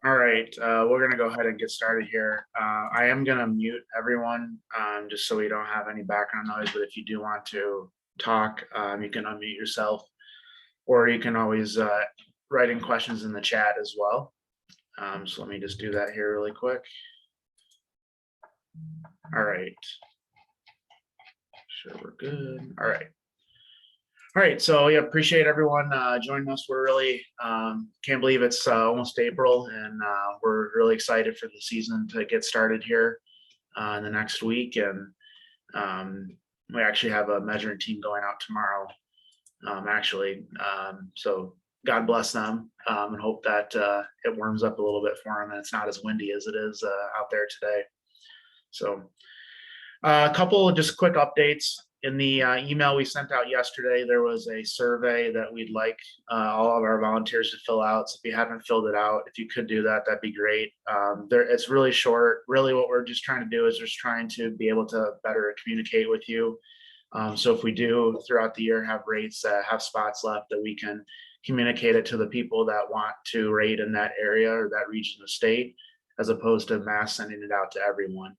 All right, we're gonna go ahead and get started here. I am gonna mute everyone, just so we don't have any background noise, but if you do want to talk, you can unmute yourself, or you can always, write in questions in the chat as well. So let me just do that here really quick. All right. Sure, we're good. All right. All right, so yeah, appreciate everyone joining us. We're really can't believe it's almost April, and we're really excited for the season to get started here in the next week. And we actually have a measuring team going out tomorrow, actually. So God bless them, and hope that it warms up a little bit for them and it's not as windy as it is out there today. So a couple of just quick updates. In the email we sent out yesterday, there was a survey that we'd like all of our volunteers to fill out. So if you haven't filled it out, if you could do that, that'd be great. It's really short. Really what we're just trying to do is just trying to be able to better communicate with you. So if we do throughout the year have rates that have spots left, that we can communicate it to the people that want to rate in that area or that region of the state, as opposed to mass sending it out to everyone.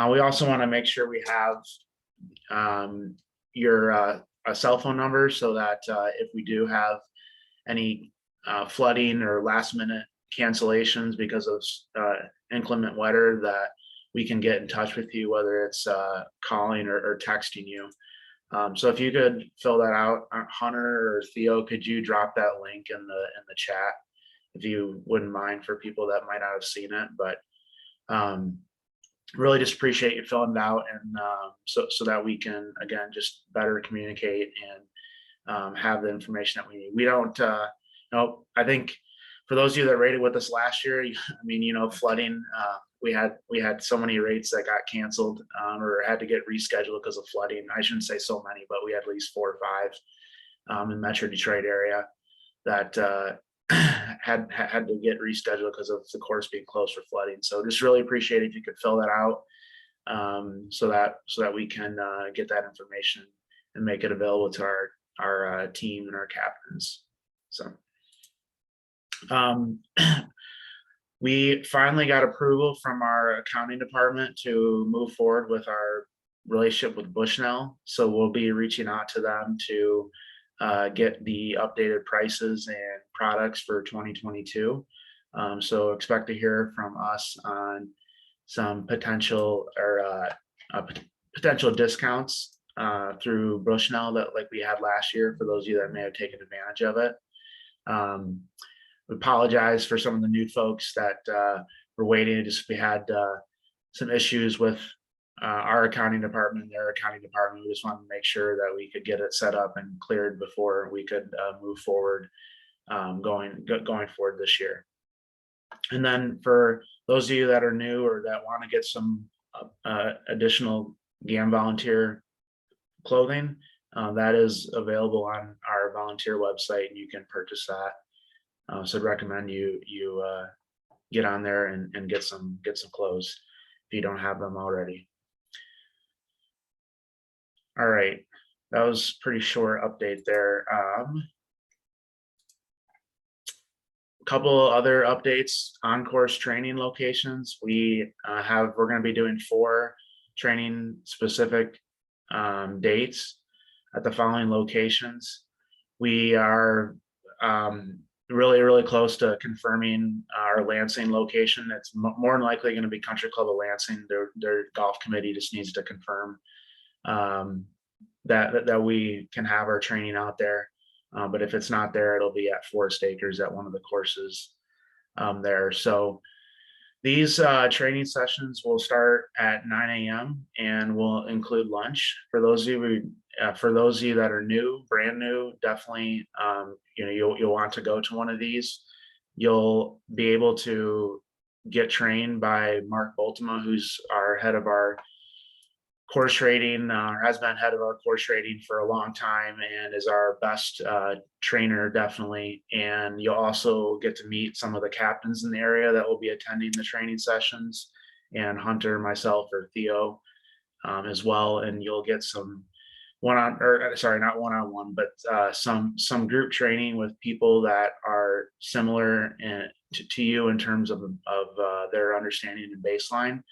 We also want to make sure we have your a cell phone number, so that if we do have any flooding or last minute cancellations because of inclement weather, that we can get in touch with you, whether it's calling or texting you. So if you could fill that out, Hunter or Theo, could you drop that link in the chat if you wouldn't mind, for people that might not have seen it? But really just appreciate you filling it out, and so that we can again just better communicate and have the information that we need. We don't I think for those of you that rated with us last year, I mean, flooding, we had so many rates that got canceled or had to get rescheduled because of flooding. I shouldn't say so many, but we had at least 4 or 5 in Metro Detroit area that had to get rescheduled because of the course being closed for flooding. So just really appreciate if you could fill that out, so that we can get that information and make it available to our team and our captains. So we finally got approval from our accounting department to move forward with our relationship with Bushnell. So we'll be reaching out to them to get the updated prices and products for 2022. So expect to hear from us on some potential potential discounts through Bushnell, that like we had last year, for those of you that may have taken advantage of it. We apologize for some of the new folks that were waiting. Just we had some issues with our accounting department and their accounting department. We just wanted to make sure that we could get it set up and cleared before we could move forward, going forward this year. And then for those of you that are new or that want to get some additional GAM volunteer clothing, that is available on our volunteer website, and you can purchase that. So I'd recommend you get on there and get some clothes if you don't have them already. All right, that was pretty short update there. Couple other updates on course training locations. We're going to be doing 4 training specific dates at the following locations. We are really close to confirming our Lansing location. It's more than likely going to be Country Club of Lansing. Their golf committee just needs to confirm that we can have our training out there. But if it's not there, it'll be at Forest Acres at one of the courses there. So these training sessions will start at 9 a.m. and will include lunch. For those of you that are new, brand new, definitely you'll want to go to one of these. You'll be able to get trained by Mark Boltema, who's our head of our course rating, has been head of our course rating for a long time and is our best trainer, definitely. And you'll also get to meet some of the captains in the area that will be attending the training sessions, and Hunter, myself, or Theo as well. And you'll get some not one-on-one, but some group training with people that are similar to you in terms of their understanding and baseline.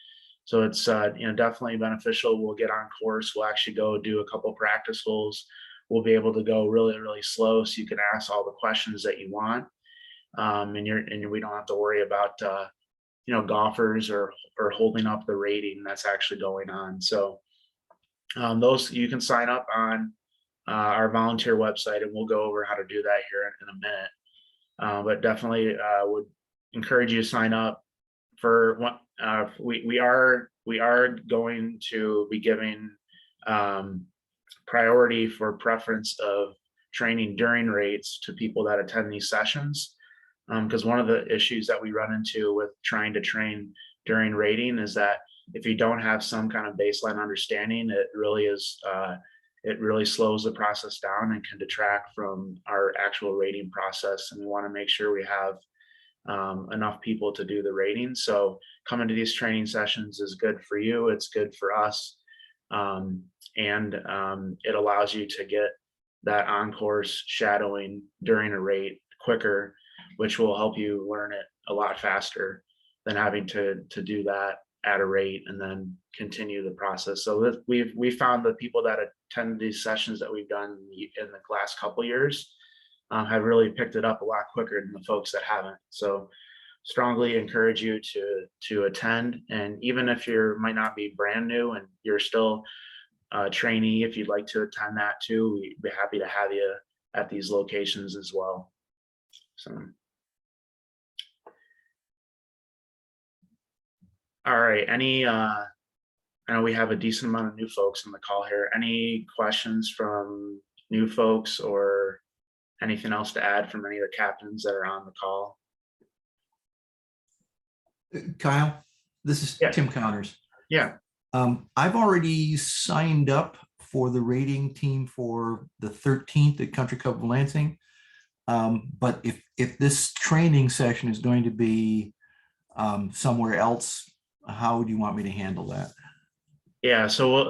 So it's definitely beneficial. We'll get on course. We'll actually go do a couple practice holes. We'll be able to go really, really slow, so you can ask all the questions that you want, and we don't have to worry about golfers or holding up the rating that's actually going on. So those you can sign up on our volunteer website, and we'll go over how to do that here in a minute. But definitely would encourage you to sign up for what we are going to be giving priority for preference of training during rates to people that attend these sessions. Because one of the issues that we run into with trying to train during rating is that if you don't have some kind of baseline understanding, it really slows the process down and can detract from our actual rating process. And we want to make sure we have enough people to do the rating. So coming to these training sessions is good for you. It's good for us. And it allows you to get that on-course shadowing during a rate quicker, which will help you learn it a lot faster than having to do that at a rate and then continue the process. So we found the people that attend these sessions that we've done in the last couple of years have really picked it up a lot quicker than the folks that haven't. So strongly encourage you to attend. And even if you might not be brand new and you're still a trainee, if you'd like to attend that too, we'd be happy to have you at these locations as well. So. All right, I know we have a decent amount of new folks on the call here. Any questions from new folks or anything else to add from any of the captains that are on the call? Kyle, this is Tim Connors. Yeah. I've already signed up for the rating team for the 13th at Country Club of Lansing. But if this training session is going to be somewhere else, how do you want me to handle that? Yeah, so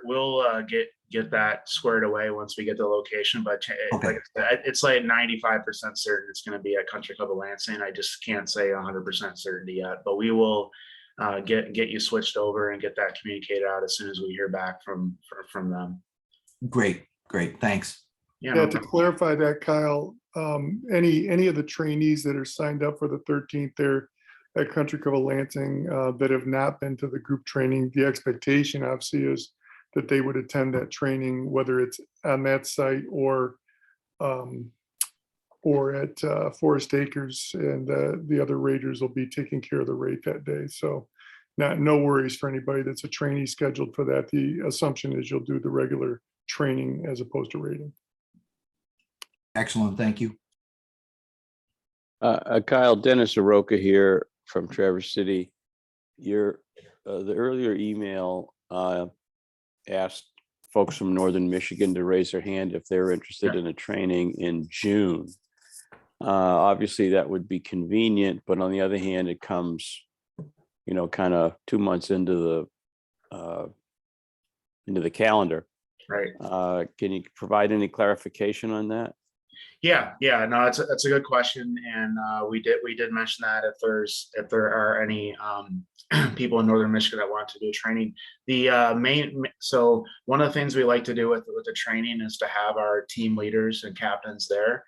we'll get that squared away once we get the location. But okay. Like I said, it's like 95% certain it's going to be at Country Club of Lansing. I just can't say 100% certainty yet, but we will get you switched over and get that communicated out as soon as we hear back from them. Great, thanks. Yeah, to clarify that, Kyle, any of the trainees that are signed up for the 13th there at Country Club of Lansing that have not been to the group training, the expectation obviously is that they would attend that training, whether it's on that site or at Forest Acres, and the other raters will be taking care of the rate that day. So no worries for anybody that's a trainee scheduled for that. The assumption is you'll do the regular training as opposed to rating. Excellent, thank you. Kyle, Dennis Aroka here from Traverse City. The earlier email asked folks from Northern Michigan to raise their hand if they're interested in a training in June. Obviously, that would be convenient, but on the other hand, it comes, kind of 2 months into the calendar. Right. Can you provide any clarification on that? Yeah, no, that's a good question, and we did mention that if there are any people in Northern Michigan that want to do training, so one of the things we like to do with the training is to have our team leaders and captains there,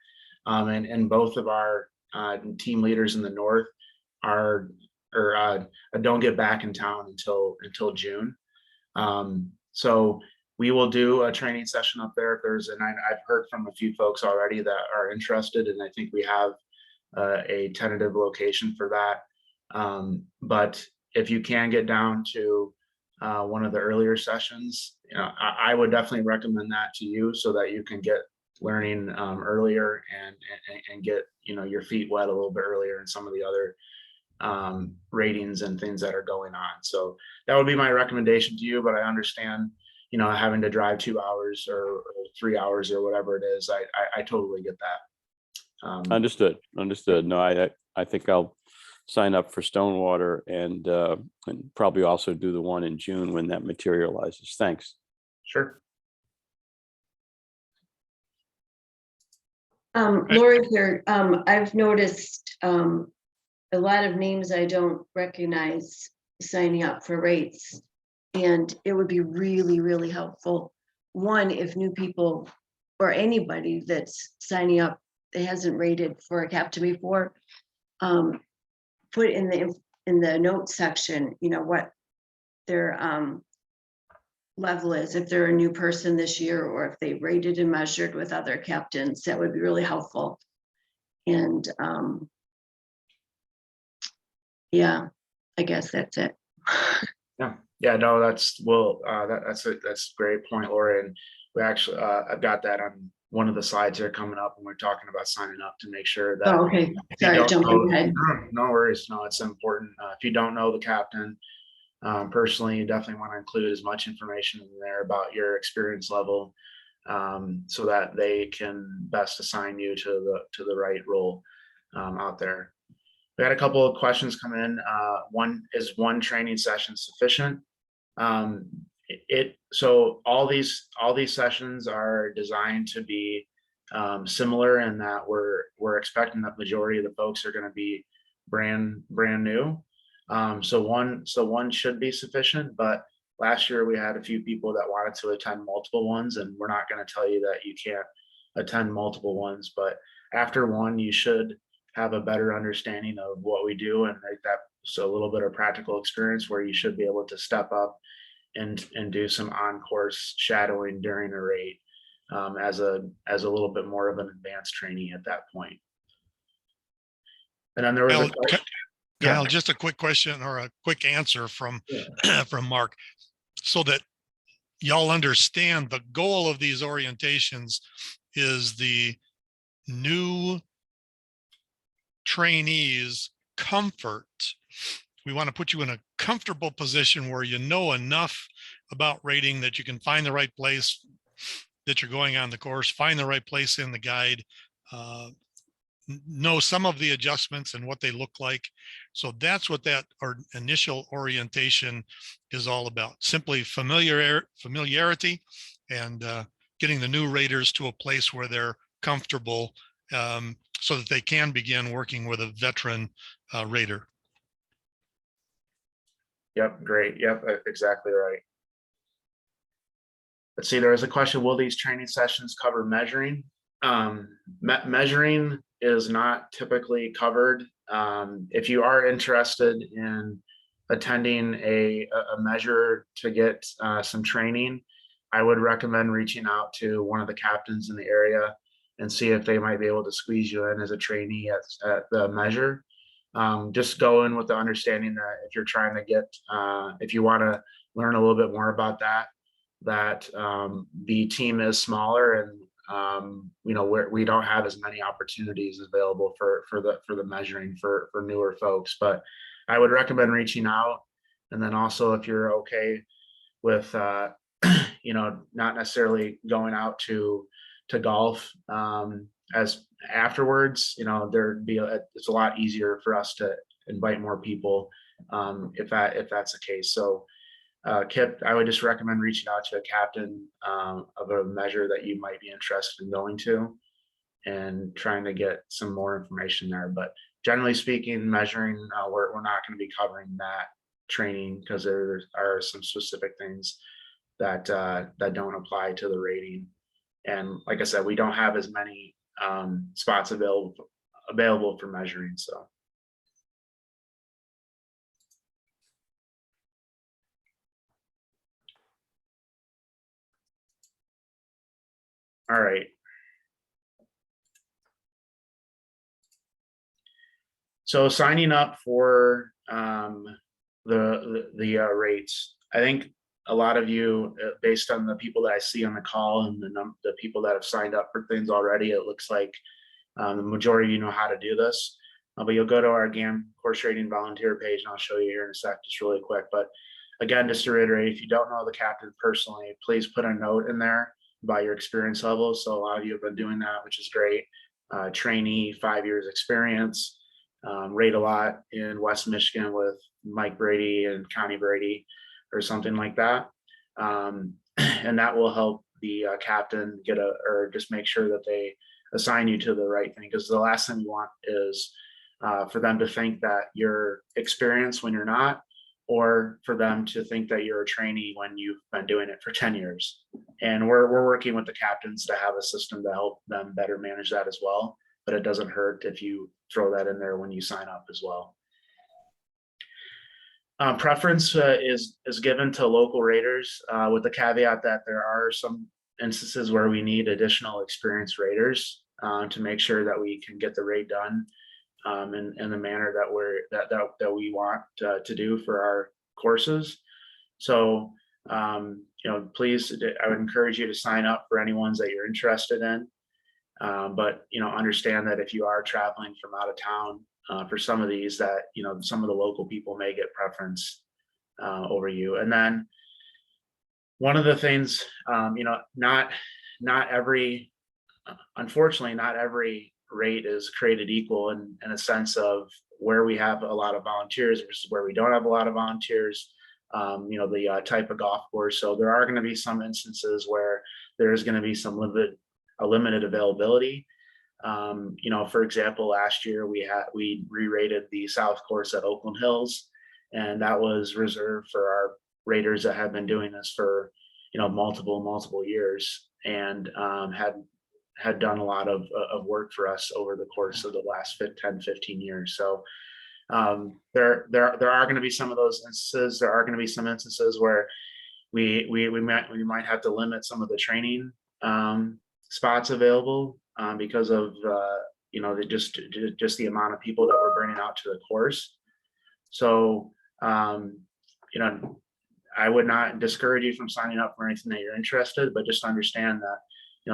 and both of our team leaders in the north don't get back in town until June, so we will do a training session up there if and I've heard from a few folks already that are interested, and I think we have a tentative location for that. But if you can get down to one of the earlier sessions, I would definitely recommend that to you so that you can get learning earlier and get your feet wet a little bit earlier in some of the other ratings and things that are going on. So that would be my recommendation to you, but I understand having to drive 2 hours or 3 hours or whatever it is. I totally get that. Understood. No, I think I'll sign up for Stonewater and probably also do the one in June when that materializes. Thanks. Sure. Lori here, I've noticed, a lot of names I don't recognize signing up for rates. And it would be really, really helpful. One, if new people or anybody that's signing up that hasn't rated for a captain before, put in the notes section, you know, what their level is, if they're a new person this year, or if they rated and measured with other captains, that would be really helpful. And yeah, I guess that's it. Yeah, no, that's, well, that's a great point, Laura. And we actually, I've got that on one of the slides that are coming up, and we're talking about signing up to make sure that. Oh, okay, if you sorry, don't jumping know- ahead. No worries, no, it's important. If you don't know the captain, personally, you definitely want to include as much information in there about your experience level, so that they can best assign you to the right role out there. We had a couple of questions come in. One training session sufficient? So all these sessions are designed to be similar in that we're expecting that majority of the folks are going to be brand new. So one should be sufficient, but last year we had a few people that wanted to attend multiple ones, and we're not going to tell you that you can't attend multiple ones, but after one, you should have a better understanding of what we do, and make that so a little bit of practical experience where you should be able to step up and do some on-course shadowing during a rate, as a little bit more of an advanced trainee at that point. And then there was a question. Kyle, just a quick question or a quick answer from from Mark, so that y'all understand the goal of these orientations is the new trainees' comfort. We want to put you in a comfortable position where you know enough about rating that you can find the right place that you're going on the course, find the right place in the guide, know some of the adjustments and what they look like. So that's what that our initial orientation is all about. Simply familiarity and getting the new raters to a place where they're comfortable, so that they can begin working with a veteran rater. Yep, great. Yep, exactly right. Let's see, there was a question, will these training sessions cover measuring? Measuring is not typically covered. If you are interested in attending a measure to get some training, I would recommend reaching out to one of the captains in the area and see if they might be able to squeeze you in as a trainee at the measure. Just go in with the understanding that if you're trying to get, if you want to learn a little bit more about that the team is smaller, and you know, we don't have as many opportunities available for the measuring for newer folks. But I would recommend reaching out, and then also if you're okay with you know, not necessarily going out to golf as afterwards, you know, it's a lot easier for us to invite more people if that's the case. So Kip, I would just recommend reaching out to a captain of a measure that you might be interested in going to, and trying to get some more information there. But generally speaking, measuring, we're not going to be covering that training, because there are some specific things that don't apply to the rating. And like I said, we don't have as many spots available for measuring. So. All right. So signing up for the rates, I think a lot of you, based on the people that I see on the call and the people that have signed up for things already, it looks like the majority of you know how to do this. But you'll go to our GAM course rating volunteer page, and I'll show you here in a sec, just really quick. But again, just to reiterate, if you don't know the captain personally, please put a note in there about your experience level. So a lot of you have been doing that, which is great. Trainee, 5 years experience, rate a lot in West Michigan with Mike Brady and Connie Brady or something like that. And that will help the captain or just make sure that they assign you to the right thing, because the last thing we want is for them to think that you're experienced when you're not, or for them to think that you're a trainee when you've been doing it for 10 years. And we're working with the captains to have a system to help them better manage that as well. But it doesn't hurt if you throw that in there when you sign up as well. Preference is given to local raters with the caveat that there are some instances where we need additional experienced raters to make sure that we can get the rate done in the manner that we want to do for our courses. So please, I would encourage you to sign up for any ones that you're interested in. But understand that if you are traveling from out of town for some of these, that some of the local people may get preference over you. And then one of the things, unfortunately, not every rate is created equal in a sense of where we have a lot of volunteers versus where we don't have a lot of volunteers. The type of golf course. So there are going to be some instances where there is going to be some limited availability. For example, last year we re-rated the south course at Oakland Hills, and that was reserved for our raters that have been doing this for multiple years, and had done a lot of work for us over the course of the last 10, 15 years. So there are going to be some of those instances. There are going to be some instances where we might have to limit some of the training spots available because of just the amount of people that we're bringing out to the course. So I would not discourage you from signing up for anything that you're interested, but just understand that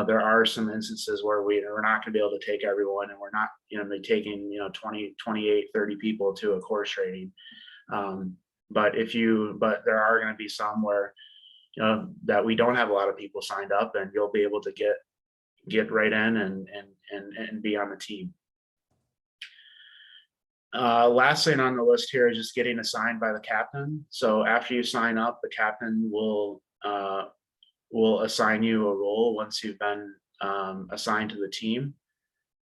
there are some instances where we're not going to be able to take everyone, and we're not be taking 20, 28, 30 people to a course rating. But there are going to be some where that we don't have a lot of people signed up, and you'll be able to get right in and be on the team. Last thing on the list here is just getting assigned by the captain. So after you sign up, the captain will assign you a role once you've been assigned to the team.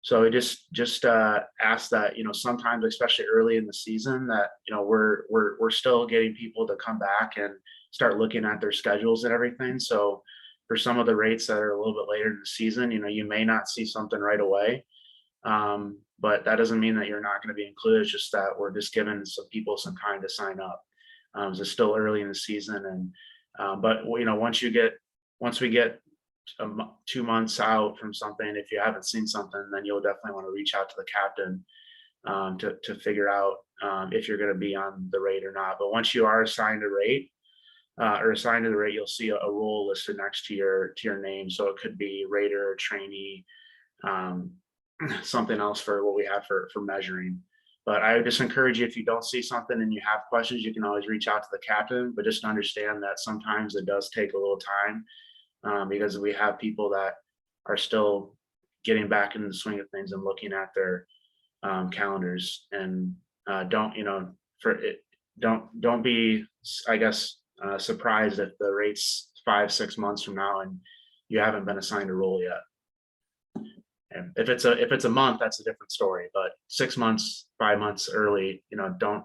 So just ask that sometimes, especially early in the season, that we're still getting people to come back and start looking at their schedules and everything. So for some of the rates that are a little bit later in the season, you may not see something right away, but that doesn't mean that you're not going to be included. It's just that we're just giving some people some time to sign up. So it's still early in the season, and but once we get 2 months out from something, if you haven't seen something, then you'll definitely want to reach out to the captain to figure out if you're going to be on the rate or not. But once you are assigned a rate assigned to the rate, you'll see a role listed next to your name. So it could be rater, trainee, something else for what we have for measuring. But I would just encourage you, if you don't see something and you have questions, you can always reach out to the captain, but just understand that sometimes it does take a little time because we have people that are still getting back into the swing of things and looking at their calendars. And don't be, I guess, surprised if the rate's 5-6 months from now and you haven't been assigned a role yet. And if it's a month, that's a different story. But 6 months, 5 months early, don't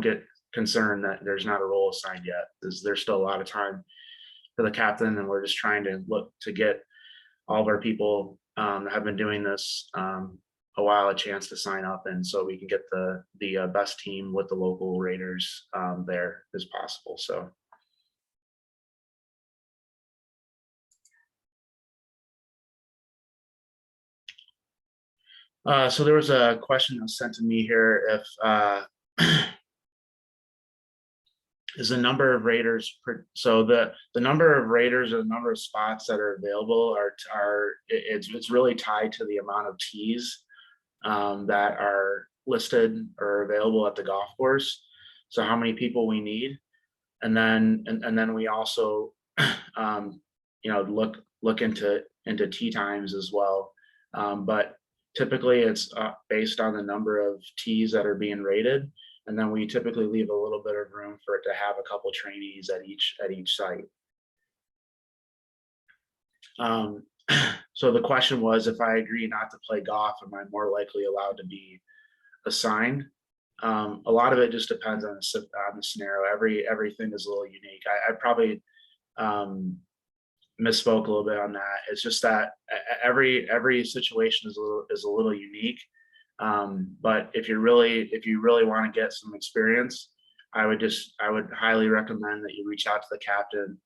get concerned that there's not a role assigned yet. There's still a lot of time for the captain, and we're just trying to look to get all of our people that have been doing this a while a chance to sign up, and so we can get the best team with the local raters there as possible. So. So there was a question that was sent to me here. If is the number of raters so the number of raters or the number of spots that are available it's really tied to the amount of tees that are listed or available at the golf course. So how many people we need, and then we also look into tee times as well. But typically it's based on the number of tees that are being rated, and then we typically leave a little bit of room for it to have a couple trainees at each site. So the question was, if I agree not to play golf, am I more likely allowed to be assigned? A lot of it just depends on the scenario. Everything is a little unique. I probably misspoke a little bit on that. It's just that every situation is a little unique. But if you really want to get some experience, I would highly recommend that you reach out to the captain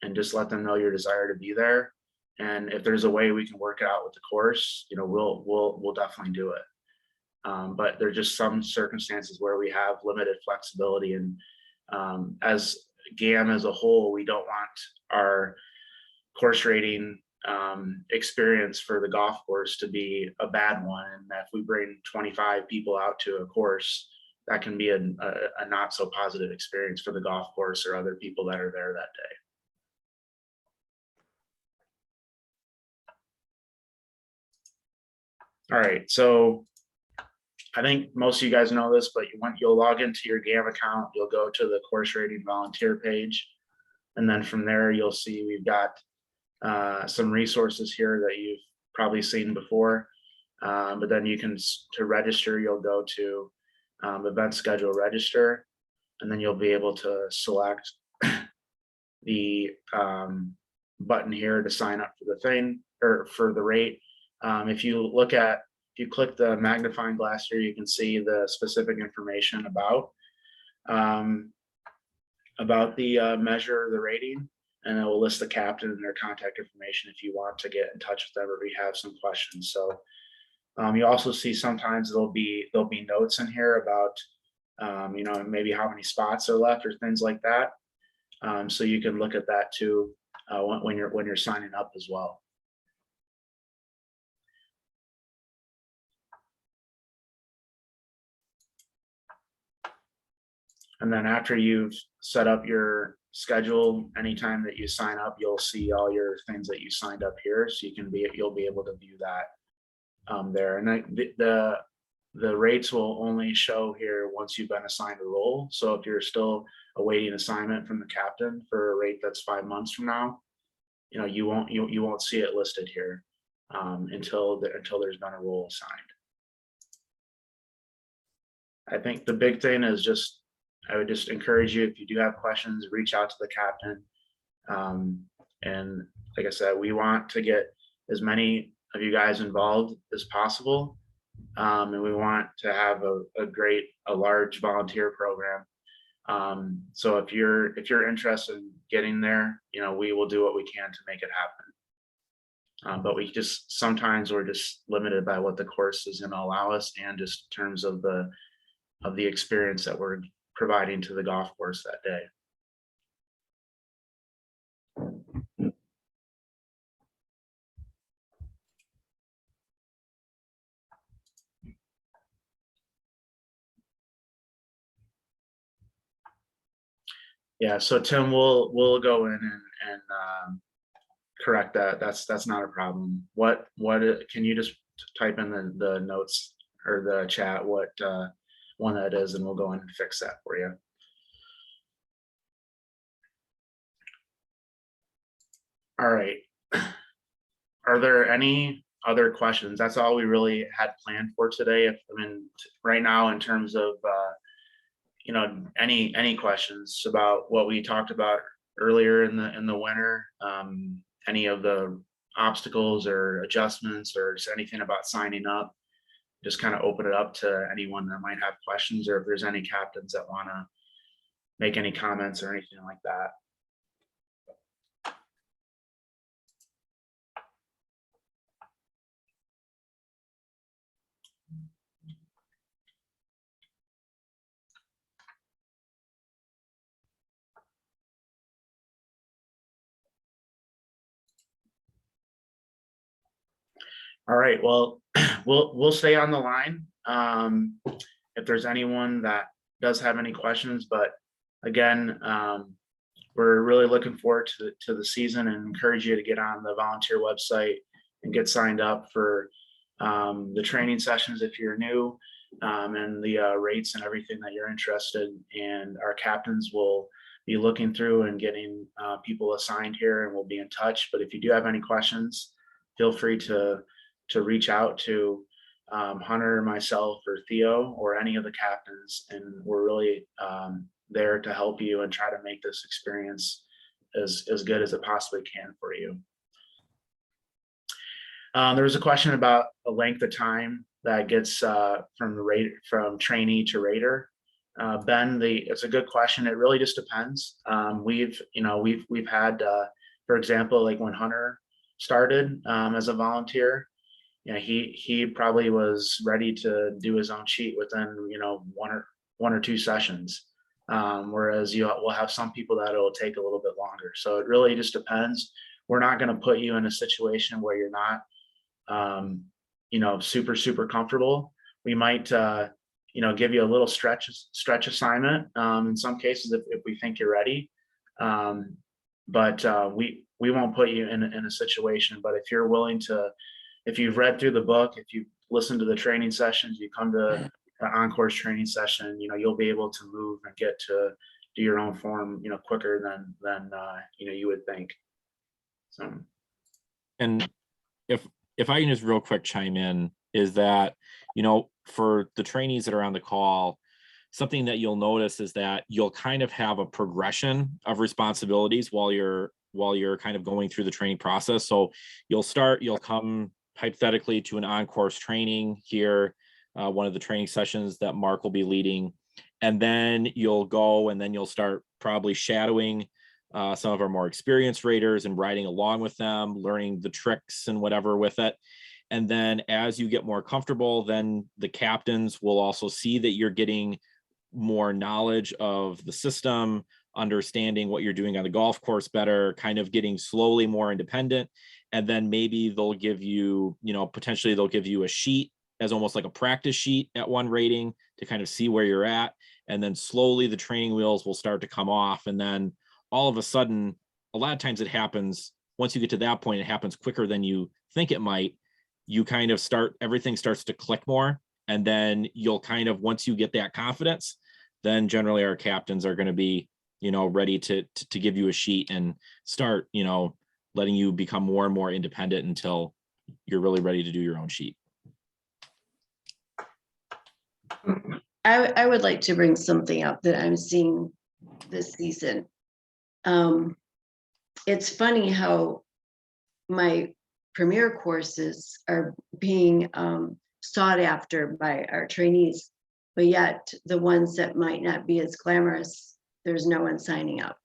and just let them know your desire to be there. And if there's a way we can work it out with the course, we'll definitely do it. But there's just some circumstances where we have limited flexibility, and as GAM as a whole, we don't want our course rating experience for the golf course to be a bad one. And that if we bring 25 people out to a course, that can be a not so positive experience for the golf course or other people that are there that day. All right, so I think most of you guys know this, but you'll log into your GAM account, you'll go to the course rating volunteer page. And then from there, you'll see we've got some resources here that you've probably seen before. But then to register, you'll go to event schedule register, and then you'll be able to select the button here to sign up for the thing or for the rate. If you click the magnifying glass here, you can see the specific information about the measure, the rating, and it will list the captain and their contact information if you want to get in touch with them or we have some questions. So you also see sometimes there'll be notes in here about maybe how many spots are left or things like that. So you can look at that too when you're signing up as well. And then after you've set up your schedule, anytime that you sign up, you'll see all your things that you signed up here. So you'll be able to view that there. And the rates will only show here once you've been assigned a role. So if you're still awaiting assignment from the captain for a rate that's 5 months from now, you won't see it listed here until there's been a role assigned. I think the big thing is I would just encourage you, if you do have questions, reach out to the captain. And like I said, we want to get as many of you guys involved as possible. And we want to have a large volunteer program. So if you're interested in getting there, we will do what we can to make it happen. But sometimes we're just limited by what the course is going to allow us, and just in terms of the experience that we're providing to the golf course that day. Yeah, so Tim, we'll go in and correct that. That's not a problem. What can you just type in the notes or the chat what one that is, and we'll go in and fix that for you. All right. Are there any other questions? That's all we really had planned for today. Right now, in terms of any questions about what we talked about earlier in the winter, any of the obstacles or adjustments, or just anything about signing up, just kind of open it up to anyone that might have questions, or if there's any captains that want to make any comments or anything like that. All right, well, we'll stay on the line if there's anyone that does have any questions. But again, we're really looking forward to the season, and encourage you to get on the volunteer website and get signed up for the training sessions if you're new, and the rates and everything that you're interested in. And our captains will be looking through and getting people assigned here, and we'll be in touch. But if you do have any questions, feel free to reach out to Hunter, myself, or Theo, or any of the captains, and we're really there to help you and try to make this experience as good as it possibly can for you. There was a question about the length of time that gets from trainee to rater. Ben, it's a good question. It really just depends. We've had, for example, like when Hunter started as a volunteer, he probably was ready to do his own sheet within, one or two sessions. Whereas we'll have some people that it'll take a little bit longer. So it really just depends. We're not going to put you in a situation where you're not, super comfortable. We might, give you a little stretch assignment in some cases if we think you're ready. But we won't put you in a situation. But if you're willing to, if you've read through the book, if you listen to the training sessions, you come to the on-course training session, you'll be able to move and get to do your own form, quicker than you would think. So. And if I can just real quick chime in, is that, for the trainees that are on the call, something that you'll notice is that you'll kind of have a progression of responsibilities while you're kind of going through the training process. So you'll come hypothetically to an on-course training here, one of the training sessions that Mark will be leading, and then you'll go and then you'll start probably shadowing some of our more experienced raters and riding along with them, learning the tricks and whatever with it. And then as you get more comfortable, then the captains will also see that you're getting more knowledge of the system, understanding what you're doing on the golf course better, kind of getting slowly more independent. And then maybe they'll give you, potentially they'll give you a sheet as almost like a practice sheet at one rating to kind of see where you're at. And then slowly the training wheels will start to come off. And then all of a sudden, a lot of times it happens, once you get to that point, it happens quicker than you think it might. You kind of everything starts to click more. And then you'll kind of, once you get that confidence, then generally our captains are going to be, ready to give you a sheet and start, letting you become more and more independent until you're really ready to do your own sheet. I would like to bring something up that I'm seeing this season. It's funny how my premier courses are being sought after by our trainees, but yet the ones that might not be as glamorous, there's no one signing up.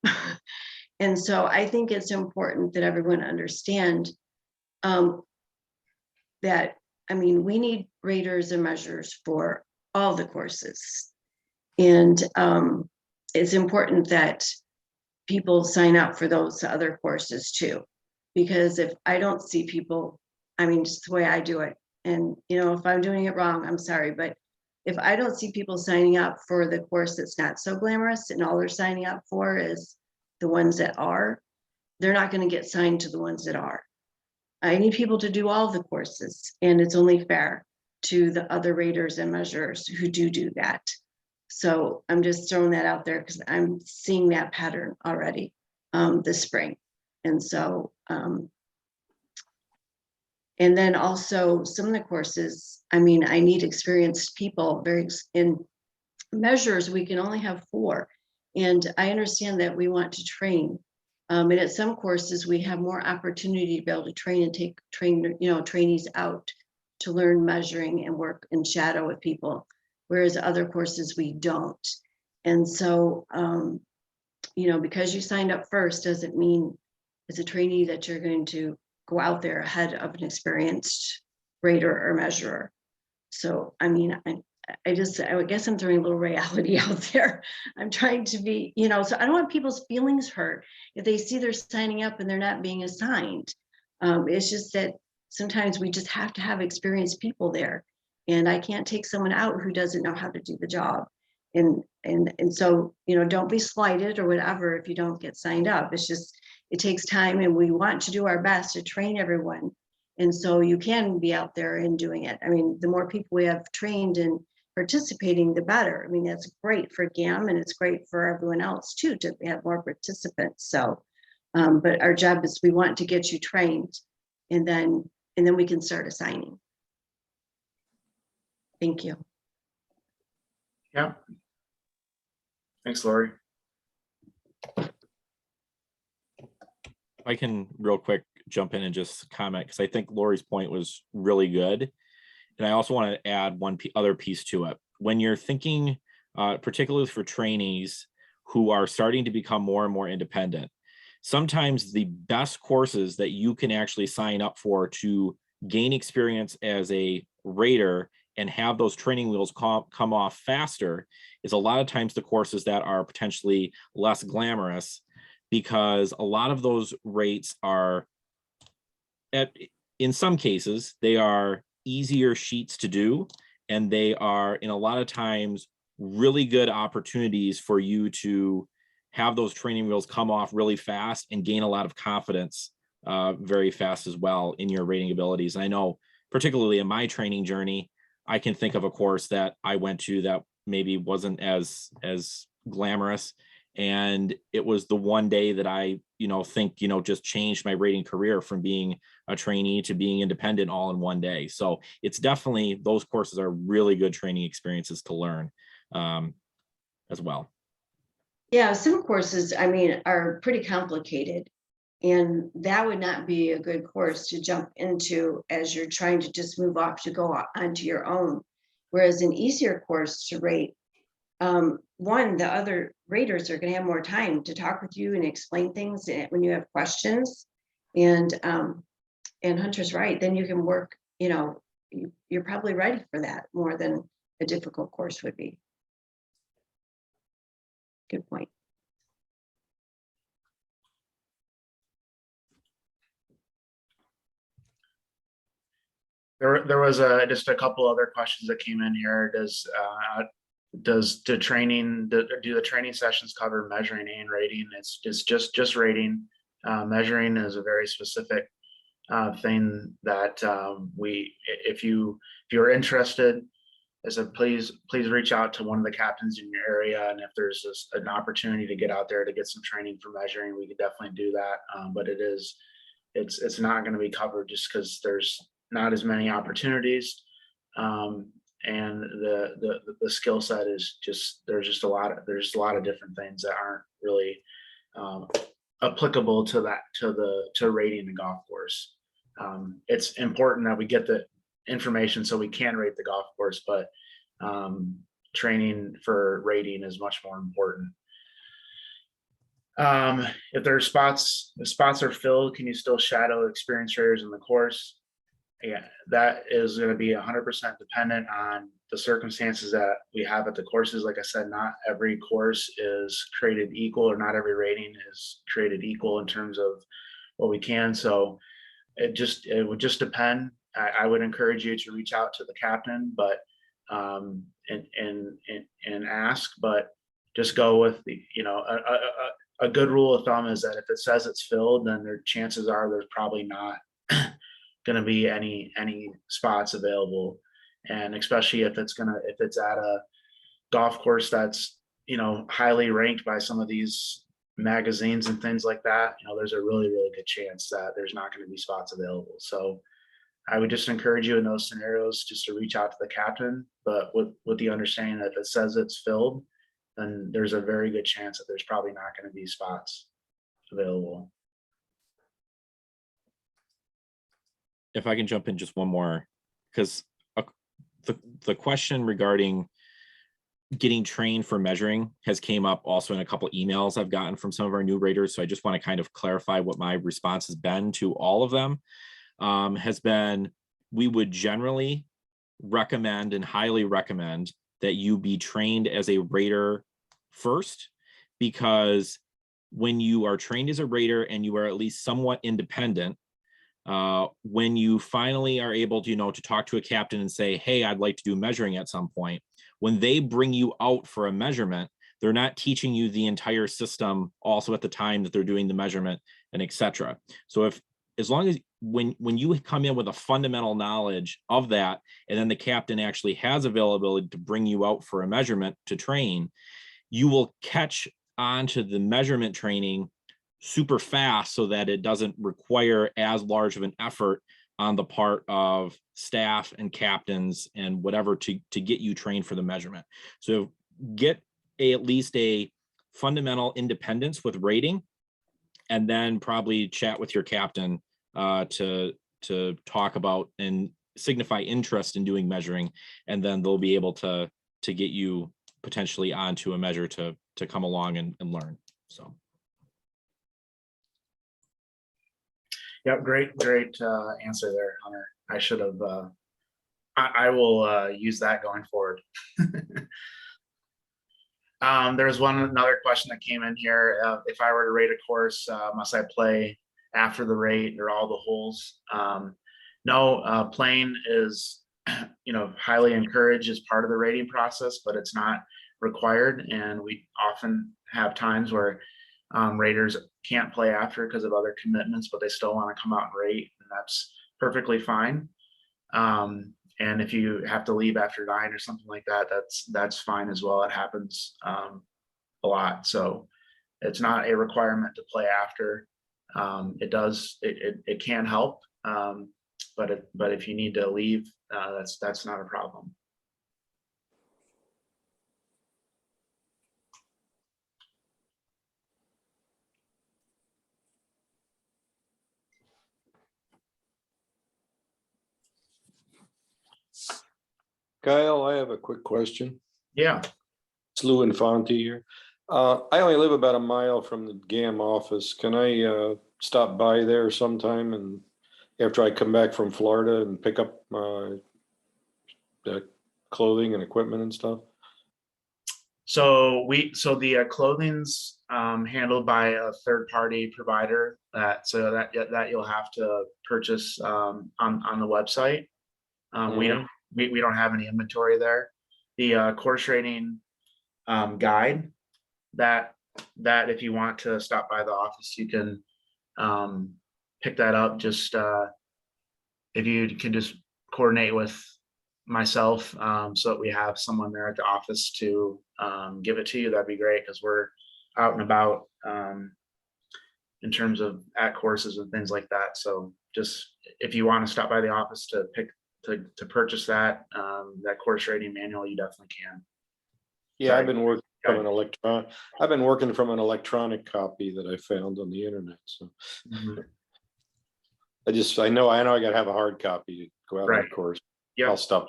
And so I think it's important that everyone understand that, we need raters and measures for all the courses. And it's important that people sign up for those other courses too. Because if I don't see people, just the way I do it, and if I'm doing it wrong, I'm sorry, but if I don't see people signing up for the course that's not so glamorous and all they're signing up for is the ones that are, they're not going to get signed to the ones that are. I need people to do all the courses, and it's only fair to the other raters and measurers who do that. So I'm just throwing that out there because I'm seeing that pattern already this spring. And so, and then also some of the courses, I need experienced people. In measures, we can only have 4. And I understand that we want to train. And at some courses, we have more opportunity to be able to train and train trainees out to learn measuring and work and shadow with people. Whereas other courses, we don't. And so, because you signed up first doesn't mean as a trainee that you're going to go out there ahead of an experienced rater or measurer. So, I guess I'm throwing a little reality out there. I'm trying to be, so I don't want people's feelings hurt if they see they're signing up and they're not being assigned. It's just that sometimes we just have to have experienced people there. And I can't take someone out who doesn't know how to do the job. And so, don't be slighted or whatever if you don't get signed up. It's just, it takes time, and we want to do our best to train everyone. And so you can be out there and doing it. The more people we have trained and participating, the better. That's great for GAM, and it's great for everyone else too, to have more participants. So, but our job is we want to get you trained, and then and then we can start assigning. Thank you. Yeah. Thanks, Lori. I can real quick jump in and just comment, because I think Lori's point was really good. And I also want to add one other piece to it. When you're thinking, particularly for trainees who are starting to become more and more independent, sometimes the best courses that you can actually sign up for to gain experience as a rater and have those training wheels come off faster is a lot of times the courses that are potentially less glamorous, because a lot of those rates are, in some cases, they are easier sheets to do, and they are in a lot of times really good opportunities for you to have those training wheels come off really fast and gain a lot of confidence very fast as well in your rating abilities. And I know, particularly in my training journey, I can think of a course that I went to that maybe wasn't as glamorous, and it was the one day that I think just changed my rating career from being a trainee to being independent all in one day. So it's definitely, those courses are really good training experiences to learn as well. Yeah, some courses, I mean, are pretty complicated, and that would not be a good course to jump into as you're trying to just move off to go onto your own. Whereas an easier course to rate, one, the other raters are going to have more time to talk with you and explain things when you have questions. And Hunter's right, then you can work, you're probably ready for that more than a difficult course would be. Good point. There was just a couple other questions that came in here. Do the training sessions cover measuring and rating? It's just rating. Measuring is a very specific thing that if you're interested, I said, please reach out to one of the captains in your area, and if there's an opportunity to get out there to get some training for measuring, we could definitely do that. But it's not going to be covered just because there's not as many opportunities, and the skill set is there's just a lot of different things that aren't really applicable to rating the golf course. It's important that we get the information so we can rate the golf course, but training for rating is much more important. If there are the spots are filled, can you still shadow experienced raters in the course? Yeah, that is going to be 100% dependent on the circumstances that we have at the courses. Like I said, not every course is created equal, or not every rating is created equal in terms of what we can. So it would just depend. I would encourage you to reach out to the captain, but and ask, but just go with a good rule of thumb is that if it says it's filled, then chances are there's probably not going to be any spots available. And especially if it's at a golf course that's highly ranked by some of these magazines and things like that, there's a really good chance that there's not going to be spots available. So I would just encourage you in those scenarios just to reach out to the captain, but with the understanding that if it says it's filled, then there's a very good chance that there's probably not going to be spots available. If I can jump in just one more, because the question regarding getting trained for measuring has came up also in a couple emails I've gotten from some of our new raters. So I just want to kind of clarify what my response has been to all of them. Has been, we would generally recommend and highly recommend that you be trained as a rater first, because when you are trained as a rater and you are at least somewhat independent, when you finally are able to, to talk to a captain and say, hey, I'd like to do measuring at some point, when they bring you out for a measurement, they're not teaching you the entire system also at the time that they're doing the measurement and etc. So as long as when you come in with a fundamental knowledge of that, and then the captain actually has availability to bring you out for a measurement to train, you will catch on to the measurement training super fast so that it doesn't require as large of an effort on the part of staff and captains and whatever to get you trained for the measurement. So get at least a fundamental independence with rating, and then probably chat with your captain to talk about and signify interest in doing measuring, and then they'll be able to get you potentially onto a measure to come along and learn. So. Yep, great answer there, Hunter. I should have, I will use that going forward. There was another question that came in here. If I were to rate a course, must I play after the rate or all the holes? No, playing is, highly encouraged as part of the rating process, but it's not required. And we often have times where raters can't play after because of other commitments, but they still want to come out and rate, and that's perfectly fine. And if you have to leave after 9 or something like that, that's fine as well. It happens a lot, so it's not a requirement to play after. It can help, but if you need to leave, that's not a problem. Kyle, I have a quick question. Yeah. It's Lou Infante here. I only live about a mile from the GAM office. Can I stop by there sometime and after I come back from Florida and pick up my clothing and equipment and stuff? So the clothing's handled by a third-party provider that you'll have to purchase on the website. We don't have any inventory there. The course rating guide that if you want to stop by the office, you can pick that up. Just if you can just coordinate with myself so that we have someone there at the office to give it to you, that'd be great, because we're out and about in terms of at courses and things like that. So just if you want to stop by the office to purchase that course rating manual, you definitely can. Yeah, Sorry. I've been working from an electronic copy that I found on the internet. So I know I gotta have a hard copy to go out on Right. the course. Yeah. I'll stop.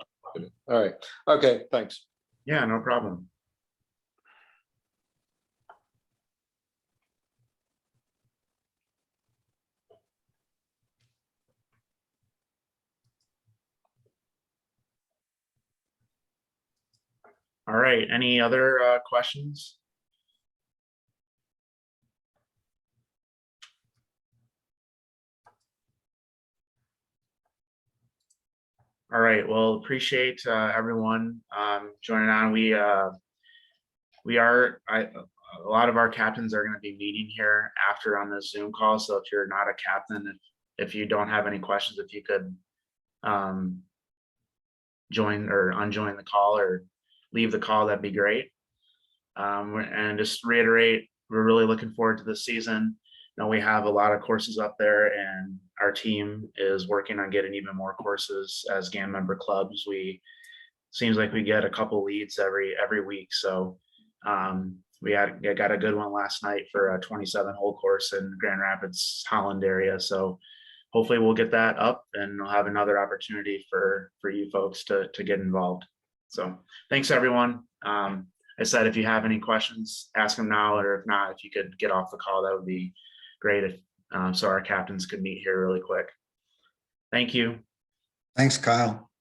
All right. Okay, thanks. Yeah, no problem. All right, any other questions? All right, well, appreciate everyone joining on. A lot of our captains are going to be meeting here after on this Zoom call. So if you're not a captain, if you don't have any questions, if you could join or unjoin the call or leave the call, that'd be great. And just reiterate, we're really looking forward to this season. We have a lot of courses up there, and our team is working on getting even more courses as GAM member clubs. Seems like we get a couple leads every week. So we got a good one last night for a 27-hole course in Grand Rapids, Holland area. So hopefully we'll get that up, and we'll have another opportunity for you folks to get involved. So thanks, everyone. I said, if you have any questions, ask them now, or if not, if you could get off the call, that would be great. So our captains could meet here really quick. Thank you. Thanks, Kyle.